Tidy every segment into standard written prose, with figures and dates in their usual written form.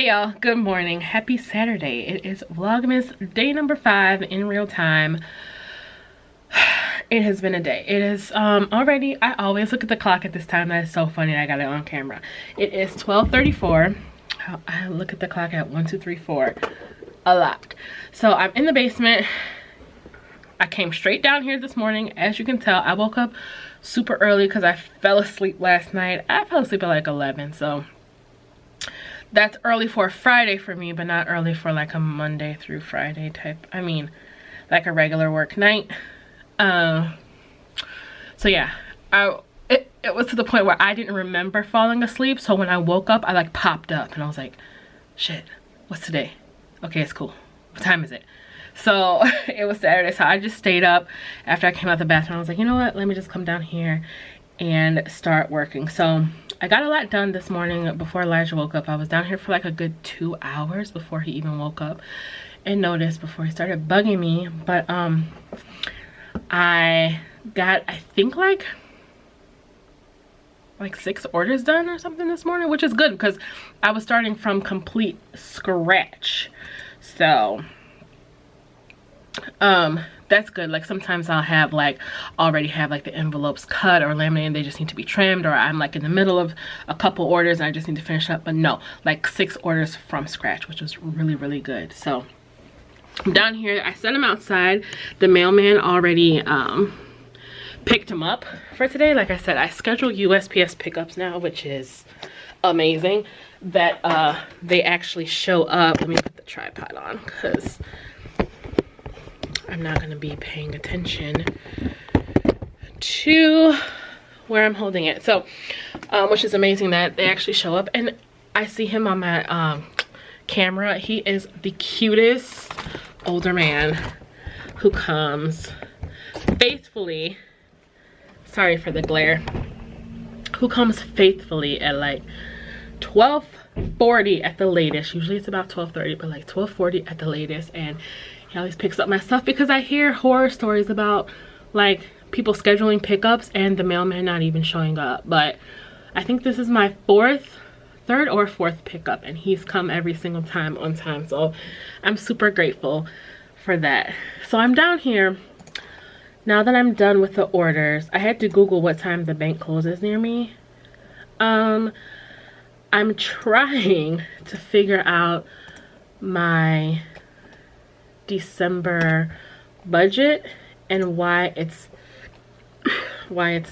Hey y'all, good morning. Happy Saturday. It is Vlogmas day number 5 in real time. It has been a day. It is already, I always look at the clock at this time. That is so funny. I got it on camera. It is 12:34. I look at the clock at 1, 2, 3, 4 a lot. So I'm in the basement. I came straight down here this morning. As you can tell, I woke up super early because I fell asleep last night. I fell asleep at like 11, so that's early for a Friday for me, but not early for like a Monday through Friday type. I mean, like a regular work night. So yeah, it was to the point where I didn't remember falling asleep. So when I woke up, I like popped up and I was like, shit, what's today? Okay, it's cool. What time is it? So it was Saturday, so I just stayed up after I came out the bathroom. I was like, you know what? Let me just come down here and start working. So I got a lot done this morning before Elijah woke up. I was down here for like a good 2 hours before he even woke up and noticed before he started bugging me. But I got, I think like 6 orders done or something this morning, which is good because I was starting from complete scratch. So that's good. Like sometimes I'll have like already have like the envelopes cut or laminated, they just need to be trimmed, or I'm like in the middle of a couple orders and I just need to finish up. But no, like 6 orders from scratch, which was really good. So I'm down here. I sent them outside. The mailman already picked them up for today. Like I said, I schedule USPS pickups now, which is amazing that they actually show up. Let me put the tripod on because I'm not going to be paying attention to where I'm holding it. So, which is amazing that they actually show up. And I see him on my camera. He is the cutest older man who comes faithfully. Sorry for the glare. Who comes faithfully at like 12:40 at the latest. Usually it's about 12:30, but like 12:40 at the latest. And he always picks up my stuff because I hear horror stories about like people scheduling pickups and the mailman not even showing up. But I think this is my third or fourth pickup, and he's come every single time on time. So I'm super grateful for that. So I'm down here. Now that I'm done with the orders, I had to Google what time the bank closes near me. I'm trying to figure out my December budget and why it's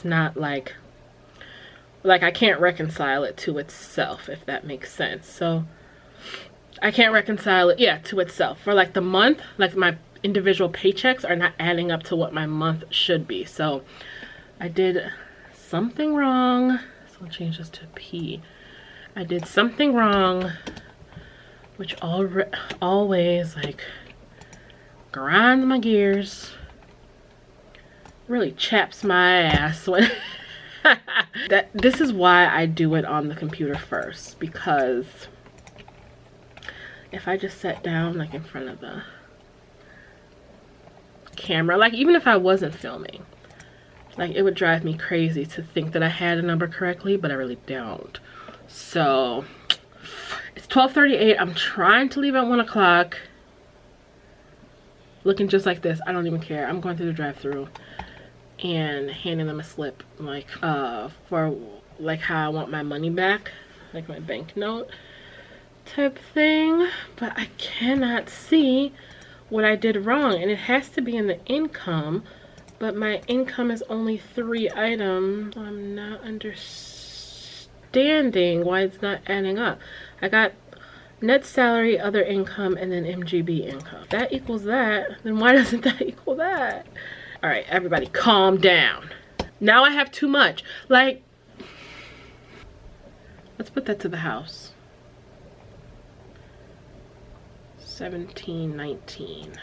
not like I can't reconcile it to itself, if that makes sense. So I can't reconcile it, yeah, to itself. For like the month, like my individual paychecks are not adding up to what my month should be. So I did something wrong. So I'll change this to P. I did something wrong, which always like grinds my gears, really chaps my ass when this is why I do it on the computer first, because if I just sat down like in front of the camera, like even if I wasn't filming, like it would drive me crazy to think that I had a number correctly, but I really don't. So it's 12:38. I'm trying to leave at 1 o'clock. Looking just like this. I don't even care. I'm going through the drive-thru and handing them a slip, like for like how I want my money back, like my banknote type thing. But I cannot see what I did wrong, and it has to be in the income, but my income is only 3 items. I'm not understanding why it's not adding up. I got net salary, other income, and then MGB income. If that equals that, then why doesn't that equal that? All right, everybody calm down. Now I have too much. Like, let's put that to the house. 1719.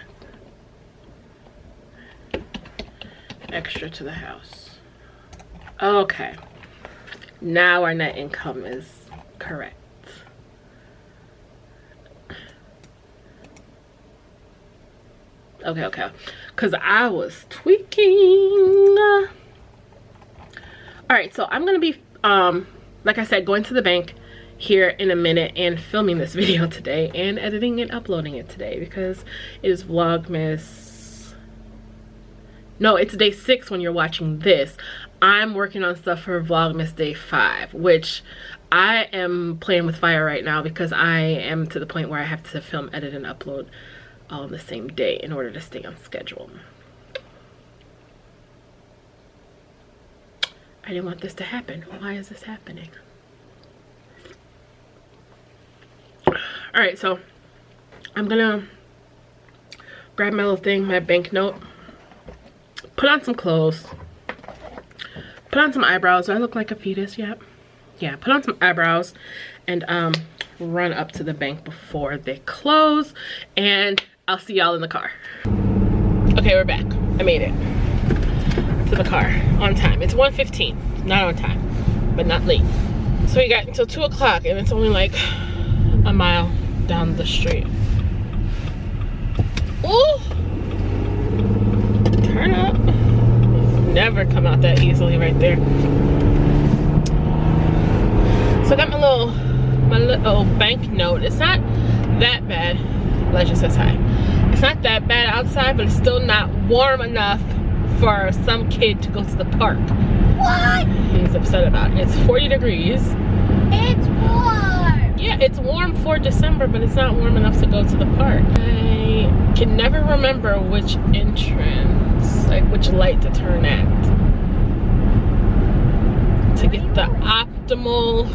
Extra to the house. Okay. Now our net income is correct. Okay, because I was tweaking. All right, so I'm gonna be like I said, going to the bank. here in a minute and filming this video today and editing and uploading it today because it is Vlogmas. No, it's day 6 when you're watching this. I'm working on stuff for Vlogmas day 5, which I am playing with fire right now because I am to the point where I have to film, edit, and upload all on the same day in order to stay on schedule. I didn't want this to happen. Why is this happening? Alright, so I'm gonna grab my little thing, my banknote, put on some clothes, put on some eyebrows. Do I look like a fetus? Yep. Yeah, put on some eyebrows and run up to the bank before they close, and I'll see y'all in the car. Okay, we're back. I made it to the car on time. It's 1:15, not on time, but not late. So we got until 2 o'clock and it's only like a mile down the street. Ooh! Turn up. Never come out that easily right there. So I got my little banknote. It's not that bad. Legend says hi. It's not that bad outside, but it's still not warm enough for some kid to go to the park. What? He's upset about it. It's 40 degrees. It's warm. Yeah, it's warm for December, but it's not warm enough to go to the park. I can never remember which entrance, like which light to turn at to get the optimal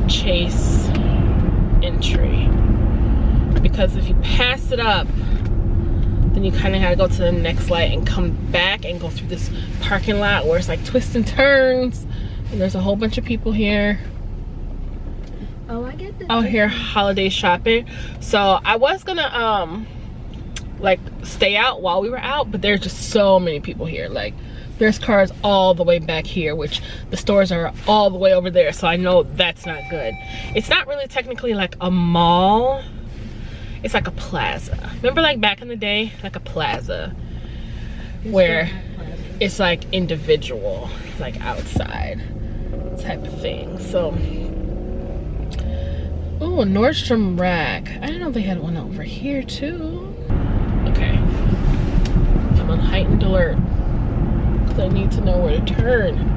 chase entry. Because if you pass it up, then you kind of gotta go to the next light and come back and go through this parking lot where it's like twists and turns, and there's a whole bunch of people here. Oh, I get this. Out here holiday shopping. So I was gonna like stay out while we were out, but there's just so many people here. Like there's cars all the way back here, which the stores are all the way over there, so I know that's not good. It's not really technically like a mall. It's like a plaza. Remember like back in the day, like a plaza where it's like individual, like outside type of thing. So, oh, Nordstrom Rack. I didn't know they had one over here too. Okay, I'm on heightened alert because I need to know where to turn.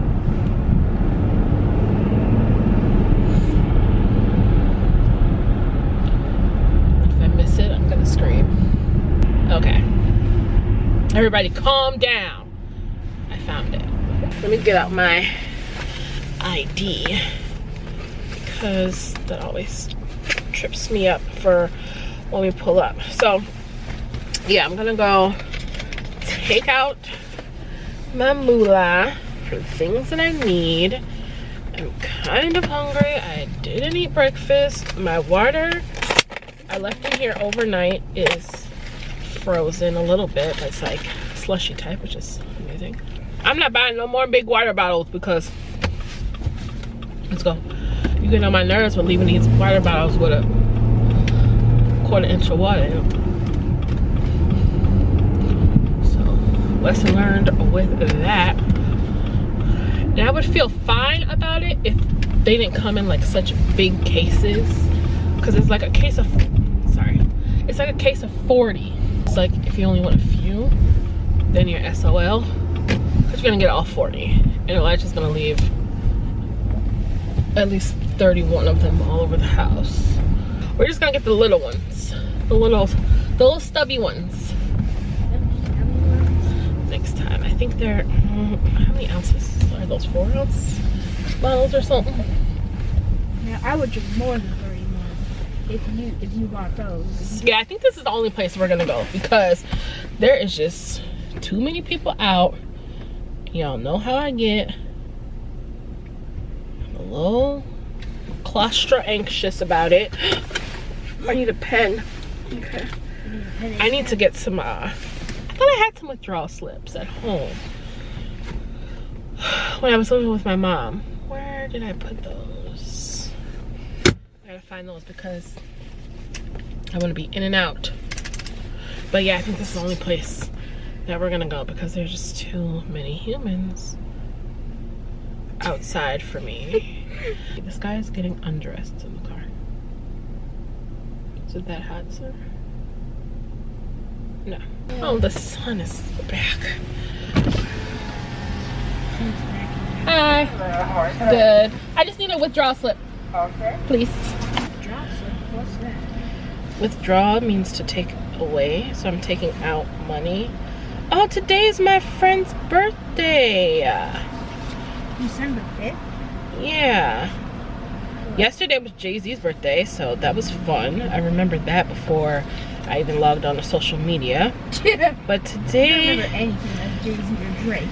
I'm gonna scream. Okay, everybody calm down. I found it. Let me get out my ID because that always trips me up for when we pull up. So yeah, I'm gonna go take out my moolah for the things that I need. I'm kind of hungry. I didn't eat breakfast. My water I left in here overnight is frozen a little bit, but it's like slushy type, which is amazing. I'm not buying no more big water bottles because, let's go. You get on my nerves with leaving these water bottles with a 1/4 inch of water in them. So, lesson learned with that. And I would feel fine about it if they didn't come in like such big cases, because it's like a case of, it's like a case of 40. It's like if you only want a few, then you're SOL, because you're gonna get all 40, and Elijah's gonna leave at least 31 of them all over the house. We're just gonna get the little ones, the little stubby ones next time. I think they're how many ounces are those? 4 ounce bottles or something? Yeah, I would drink more than 30 more if you bought those. Yeah, I think this is the only place we're gonna go because there is just too many people out. Y'all know how I get. I'm a little claustro anxious about it. I need a pen. Okay. I need to get some I thought I had some withdrawal slips at home when I was living with my mom. Where did I put those? I gotta find those because I want to be in and out. But yeah, I think this is the only place that we're gonna go because there's just too many humans outside for me. This guy is getting undressed in the car. Is it that hot, sir? No. Oh, the sun is back. Hi. Good. I just need a withdrawal slip. Okay. Please. Withdrawal slip? What's that? Withdraw means to take away, so I'm taking out money. Oh, today's my friend's birthday. December 5th? Yeah. Yesterday was Jay-Z's birthday, so that was fun. I remembered that before I even logged on to social media. But today... I don't remember anything like Jay-Z or Drake.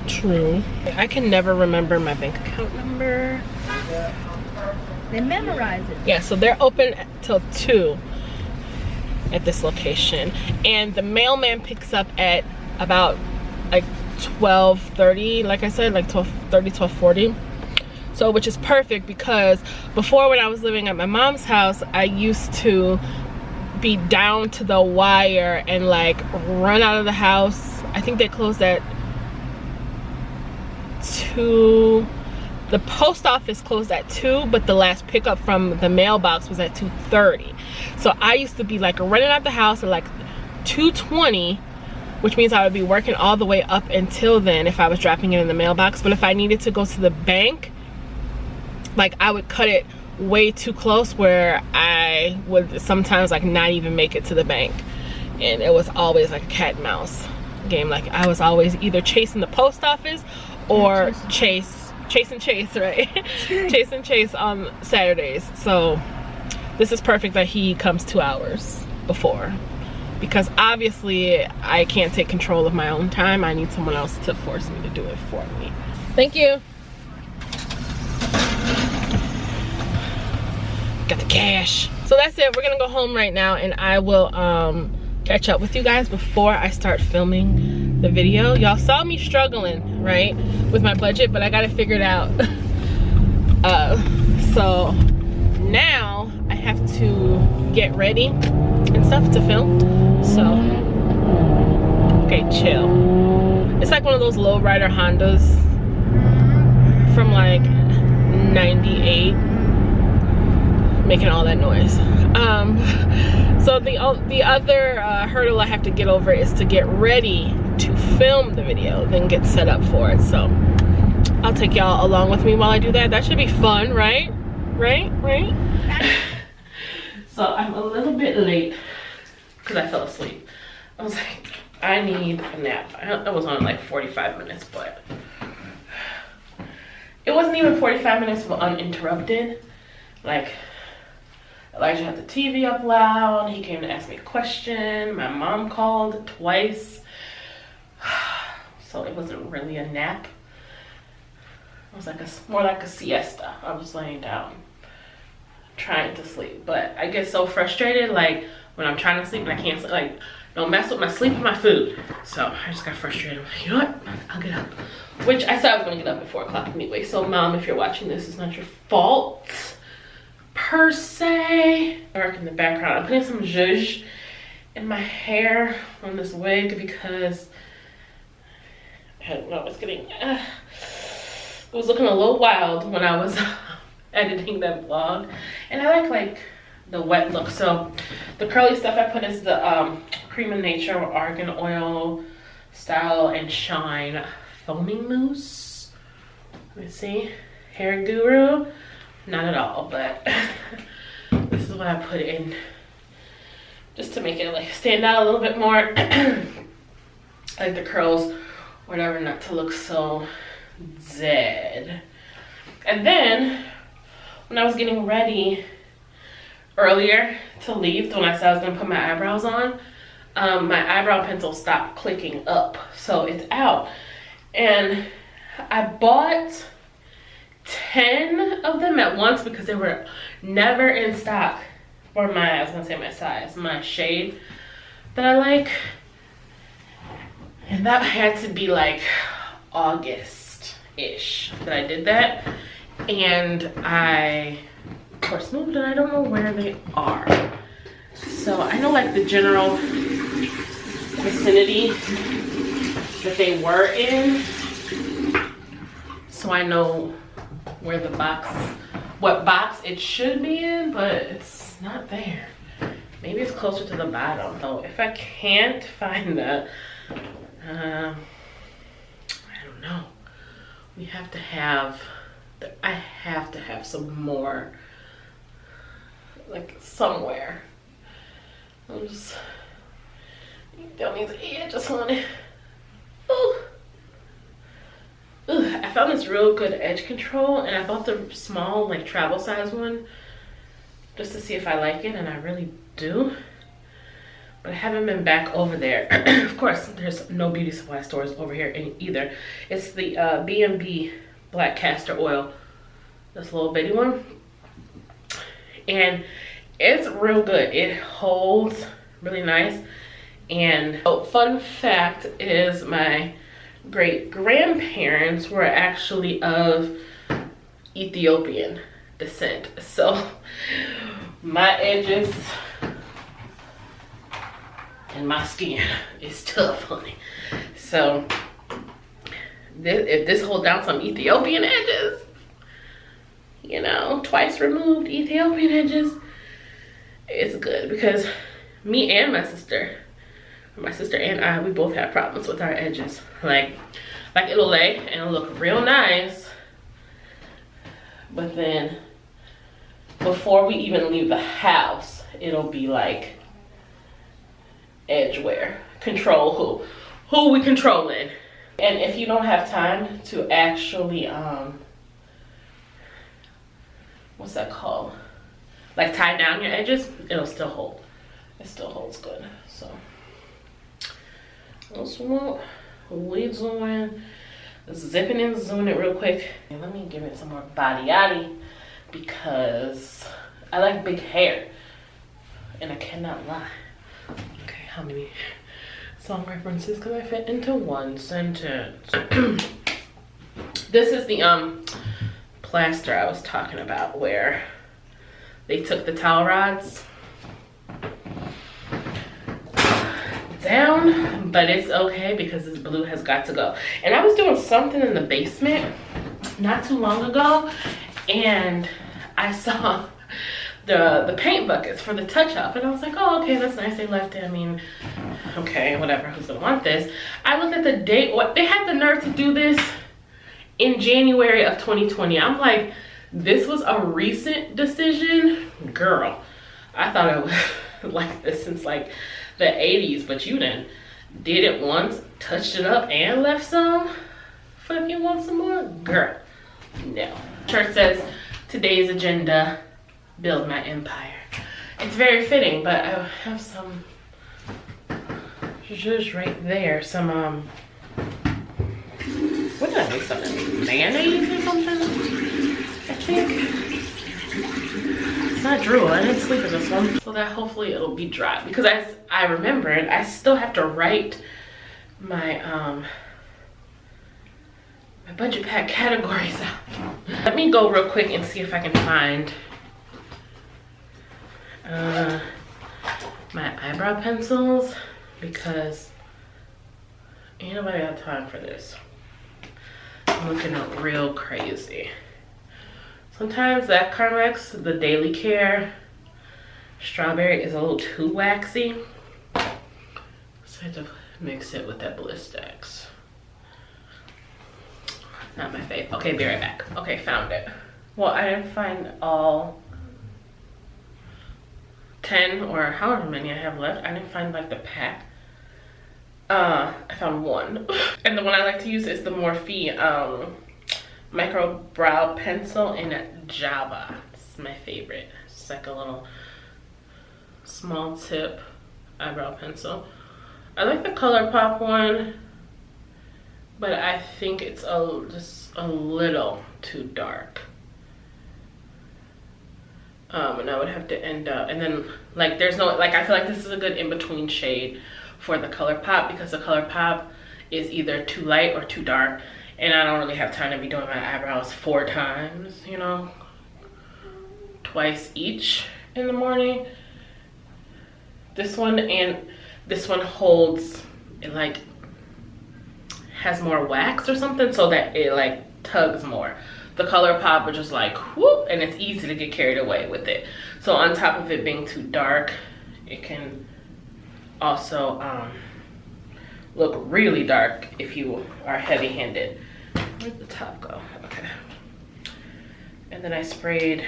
True. I can never remember my bank account number. Then memorize it. Yeah, so they're open till 2 at this location. And the mailman picks up at about like 12:30, like I said, like 12:30, 12:40. So, which is perfect because before, when I was living at my mom's house, I used to be down to the wire and like run out of the house. I think they closed at 2. The post office closed at 2, but the last pickup from the mailbox was at 2:30. So I used to be like running out the house at like 2:20, which means I would be working all the way up until then if I was dropping it in the mailbox. But if I needed to go to the bank, like I would cut it way too close where I would sometimes like not even make it to the bank. And it was always like a cat and mouse game. Like I was always either chasing the post office or chase, right? Chase and chase on Saturdays. So this is perfect that he comes 2 hours before, because obviously I can't take control of my own time. I need someone else to force me to do it for me. Thank you. Got the cash. So that's it. We're gonna go home right now, and I will catch up with you guys before I start filming the video. Y'all saw me struggling, right, with my budget, but I gotta figure it out. So now I have to get ready and stuff to film. So okay, chill. It's like one of those lowrider Hondas from like 98, making all that noise. So the other hurdle I have to get over is to get ready to film the video, then get set up for it. So I'll take y'all along with me while I do that. That should be fun, right? Right? So I'm a little bit late because I fell asleep. I was like, I need a nap. I was on like 45 minutes, but it wasn't even 45 minutes of uninterrupted. Like, Elijah had the TV up loud. He came to ask me a question. My mom called twice. So it wasn't really a nap. It was like more like a siesta. I was laying down, trying to sleep. But I get so frustrated, like when I'm trying to sleep and I can't sleep. Like, don't mess with my sleep and my food. So I just got frustrated. I'm like, you know what? I'll get up. Which I said I was gonna get up at 4 o'clock anyway. So Mom, if you're watching this, it's not your fault per se. Dark in the background. I'm putting some zhuzh in my hair on this wig because I don't know, it's getting it was looking a little wild when I was editing that vlog. And I like the wet look. So the curly stuff I put is the Cream of Nature Argan Oil Style and Shine foaming mousse. Let me see. Hair Guru. Not at all, but this is what I put in just to make it like stand out a little bit more. Like the curls, whatever, not to look so dead. And then when I was getting ready earlier to leave, when I said I was gonna put my eyebrows on, my eyebrow pencil stopped clicking up, so it's out. And I bought 10 of them at once because they were never in stock for my, I was gonna say my size, my shade that I like. And that had to be like August-ish that I did that. And I, of course, moved and I don't know where they are. So I know like the general vicinity that they were in. so I know where the box, what box it should be in, but it's not there. Maybe it's closer to the bottom. So if I can't find that, I don't know. We have to have, I have to have some more, like somewhere. I'm just, down these edges on it. Ooh. Ooh, I found this real good edge control, and I bought the small, like travel size one, just to see if I like it, and I really do. But I haven't been back over there. Of course, there's no beauty supply stores over here either. It's the B&B black castor oil, this little bitty one, and it's real good. It holds really nice. And oh, fun fact is my great grandparents were actually of Ethiopian descent, so my edges and my skin is tough, honey. So if this holds down some Ethiopian edges, you know, twice removed Ethiopian edges, it's good, because me and my sister and I, we both have problems with our edges. Like it'll lay and it'll look real nice, but then before we even leave the house, it'll be like edge wear. Control who we controlling. And if you don't have time to actually what's that called, like tie down your edges, it'll still hold. It still holds good. So that's what we doing. Zipping and zooming it real quick. And let me give it some more body yaddy, because I like big hair and I cannot lie. Okay, how many song references could I fit into one sentence? This is the plaster I was talking about, where they took the towel rods down, but it's okay because this blue has got to go. And I was doing something in the basement not too long ago, and I saw the paint buckets for the touch-up, and I was like, oh, okay, that's nice, they left it. I mean, okay, whatever, who's gonna want this? I looked at the date. What, they had the nerve to do this in January of 2020. I'm like, this was a recent decision? Girl, I thought I was like this since like the 80s, but you done did it once, touched it up, and left some for if you want some more? Girl, no. Church says, today's agenda, build my empire. It's very fitting, but I have some just right there, some what did I make something? Mayonnaise or something? I think. It's not drool. I didn't sleep in this one. So that hopefully it'll be dry. Because as I remembered, I still have to write my my budget pack categories out. Let me go real quick and see if I can find my eyebrow pencils, because ain't nobody got time for this. I'm looking real crazy. Sometimes that Carmex, the Daily Care strawberry, is a little too waxy, so I have to mix it with that Blistex. Not my fave. Okay, be right back. Okay, found it. Well, I didn't find all 10 or however many I have left. I didn't find like the pack. I found one. And the one I like to use is the Morphe micro brow pencil in Java. It's my favorite. It's like a little small tip eyebrow pencil. I like the ColourPop one, but I think it's just a little too dark. And I would have to end up, and then like there's no, like I feel like this is a good in-between shade for the ColourPop, because the ColourPop is either too light or too dark, and I don't really have time to be doing my eyebrows 4 times, you know, twice each in the morning. This one and this one holds, it like has more wax or something, so that it like tugs more. The ColourPop was just like whoop, and it's easy to get carried away with it. So on top of it being too dark, it can also look really dark if you are heavy-handed. Where'd the top go? Okay. And then I sprayed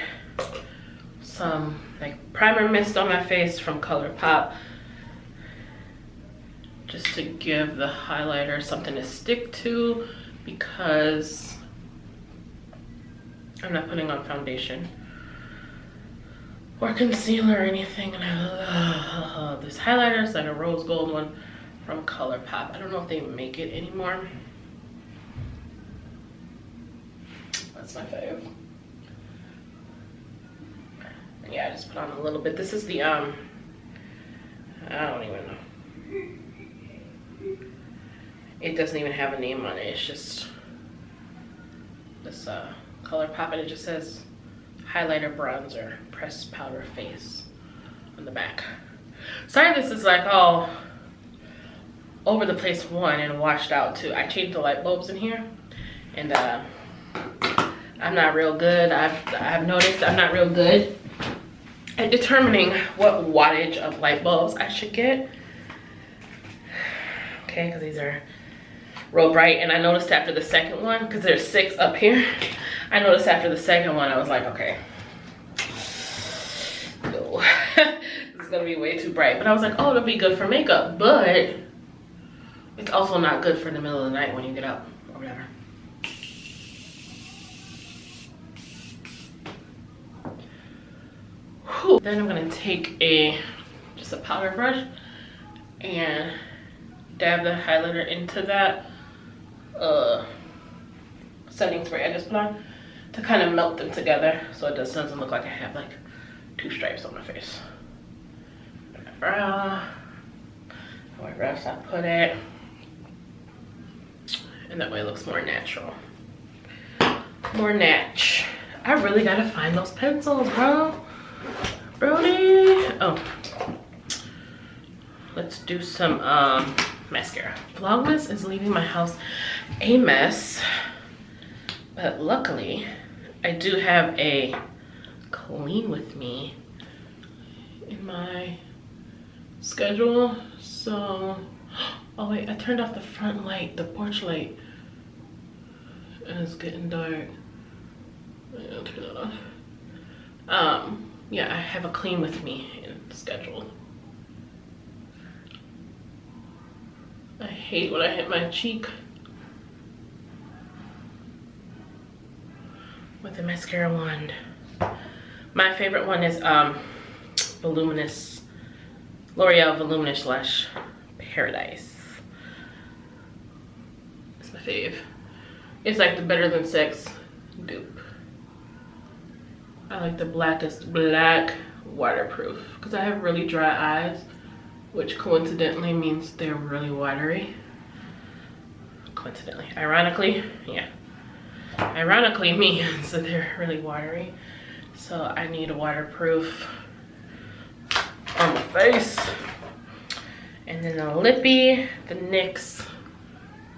some like primer mist on my face from ColourPop, just to give the highlighter something to stick to, because I'm not putting on foundation or concealer or anything, and I love this highlighter. It's like a rose gold one from ColourPop. I don't know if they make it anymore. That's my fave. Yeah, I just put on a little bit. This is the I don't even know. It doesn't even have a name on it. It's just this ColourPop, and it just says highlighter bronzer pressed powder face on the back. Sorry this is like all over the place, one, and washed out too. I changed the light bulbs in here, and I'm not real good. I've noticed I'm not real good at determining what wattage of light bulbs I should get. Okay, because these are real bright, and I noticed after the second one, because there's 6 up here, I noticed after the second one I was like, okay, no. This is gonna be way too bright. But I was like, oh, it'll be good for makeup, but it's also not good for the middle of the night when you get up or whatever. Whew. Then I'm gonna take just a powder brush and dab the highlighter into that setting spray I just put on to kind of melt them together, so it doesn't look like I have like 2 stripes on my face. And my brow, wherever else I put it, and that way it looks more natural, more natch. I really gotta find those pencils, bro. Brody. Oh, let's do some mascara. Vlogmas is leaving my house a mess, but luckily I do have a clean with me in my schedule. So, oh wait, I turned off the front light, the porch light, and it's getting dark. I'll turn that off. Yeah, I have a clean with me scheduled. I hate when I hit my cheek with the mascara wand. My favorite one is Voluminous, L'Oreal Voluminous Lash Paradise. It's my fave. It's like the Better Than Sex dupe. I like the blackest black waterproof because I have really dry eyes, which coincidentally means they're really watery. Coincidentally, ironically, yeah. Ironically means that they're really watery. So I need a waterproof on my face. And then a lippy, the NYX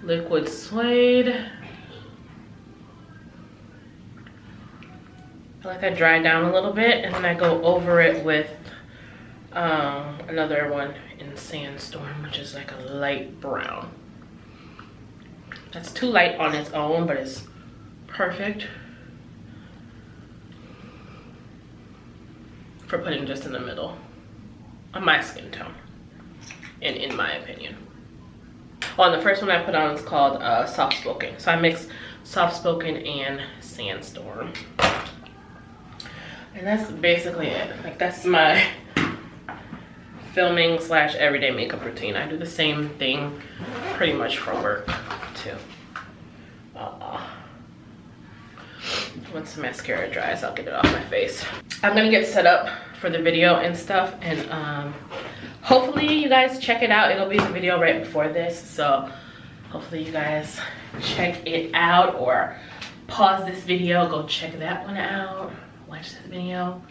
Liquid Suede. I let that dry down a little bit, and then I go over it with another one in Sandstorm, which is like a light brown. That's too light on its own, but it's perfect for putting just in the middle of my skin tone, and in my opinion. Oh, and the first one I put on is called Soft Spoken. So I mix Soft Spoken and Sandstorm. And that's basically it. Like, that's my filming / everyday makeup routine. I do the same thing pretty much for work too. Once the mascara dries, I'll get it off my face. I'm gonna get set up for the video and stuff, and hopefully you guys check it out. It'll be the video right before this, so hopefully you guys check it out, or pause this video, go check that one out. Watch this video.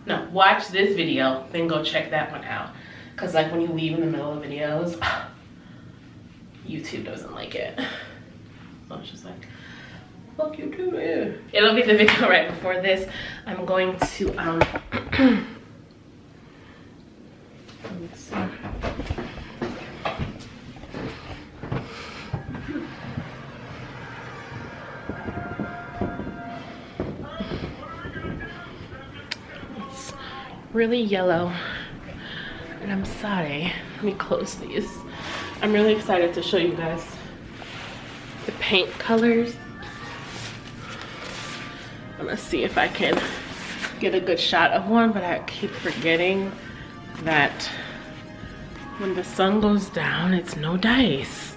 No, watch this video, then go check that one out. Cause like when you leave in the middle of videos, YouTube doesn't like it. So it's just like, Fuck you too, yeah. It'll be the video right before this. I'm going to let's see. It's really yellow, and I'm sorry. Let me close these. I'm really excited to show you guys the paint colors. I'm gonna see if I can get a good shot of one, but I keep forgetting that when the sun goes down, it's no dice.